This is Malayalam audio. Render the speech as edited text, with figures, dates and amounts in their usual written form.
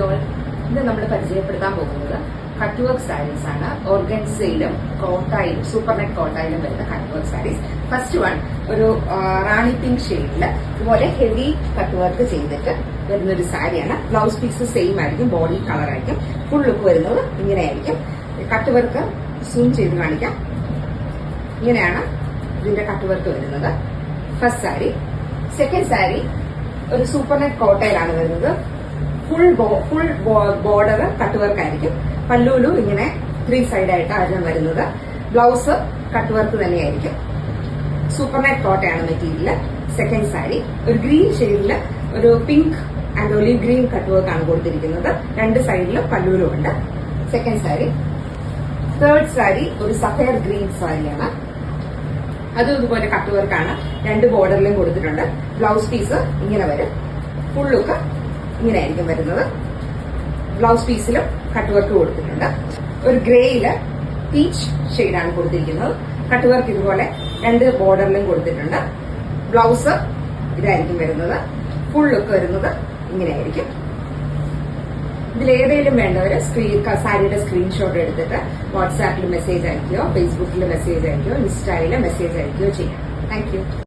ഓൾ, ഇന്ന് നമ്മൾ പരിചയപ്പെടുത്താൻ പോകുന്നത് കട്ട് വർക്ക് സാരീസ് ആണ്. ഓർഗൻസയിലും കോട്ടായിലും സൂപ്പർ നെറ്റ് കോട്ടായിലും വരുന്ന cut work saris. First one ഒരു റാണി പിങ്ക് ഷെയ്ഡില് ഇതുപോലെ ഹെവി കട്ട് വർക്ക് ചെയ്തിട്ട് വരുന്ന ഒരു സാരിയാണ്. ബ്ലൗസ് പീസ് സെയിം ആയിരിക്കും, ബോഡി കളർ ആയിരിക്കും. ഫുൾ ലുക്ക് വരുന്നത് ഇങ്ങനെയായിരിക്കും. കട്ട് വർക്ക് സൂം ചെയ്ത് കാണിക്കാം. ഇങ്ങനെയാണ് ഇതിന്റെ കട്ട് വർക്ക് വരുന്നത്. ഫസ്റ്റ് സാരി. സെക്കൻഡ് സാരി ഒരു സൂപ്പർ നെറ്റ് കോട്ടയിലാണ് വരുന്നത്. ഫുൾ ബോർഡർ കട്ട് വർക്ക് ആയിരിക്കും. പല്ലൂലും ഇങ്ങനെ 3 സൈഡായിട്ട് ആയിരുന്നു വരുന്നത്. ബ്ലൗസ് കട്ട് വർക്ക് തന്നെയായിരിക്കും. സൂപ്പർ നെറ്റ് കോട്ടയാണ് മെറ്റീരിയൽ. സെക്കൻഡ് സാരി ഒരു ഗ്രീൻ ഷെയ്ഡില് ഒരു pink and olive green cut work ആണ് കൊടുത്തിരിക്കുന്നത്. 2 സൈഡിലും പല്ലൂലും ഉണ്ട്. സെക്കൻഡ് സാരി. തേർഡ് സാരി ഒരു സഫയർ ഗ്രീൻ സാരിയാണ്. അതും ഇതുപോലെ കട്ട് വർക്കാണ്. 2 ബോർഡറിലും കൊടുത്തിട്ടുണ്ട്. ബ്ലൗസ് പീസ് ഇങ്ങനെ വരും. ഫുൾ ലുക്ക് ഇങ്ങനെയായിരിക്കും വരുന്നത്. ബ്ലൗസ് പീസിലും കട്ട് വർക്ക് കൊടുത്തിട്ടുണ്ട്. ഒരു ഗ്രേയില് പീച്ച് ഷെയ്ഡാണ് കൊടുത്തിരിക്കുന്നത്. കട്ട് വർക്ക് ഇതുപോലെ 2 ബോർഡറിലും കൊടുത്തിട്ടുണ്ട്. ബ്ലൗസ് ഇതായിരിക്കും വരുന്നത്. ഫുൾ ലുക്ക് വരുന്നത് ഇങ്ങനെയായിരിക്കും. ഇതിലേതെങ്കിലും വേണ്ടവര് സാരിയുടെ സ്ക്രീൻഷോട്ട് എടുത്തിട്ട് വാട്സാപ്പിൽ മെസ്സേജ് അയക്കുകയോ ഫേസ്ബുക്കിൽ മെസ്സേജ് അയക്കുകയോ ഇൻസ്റ്റയിൽ മെസ്സേജ് അയക്കുകയോ ചെയ്യാം. Thank you.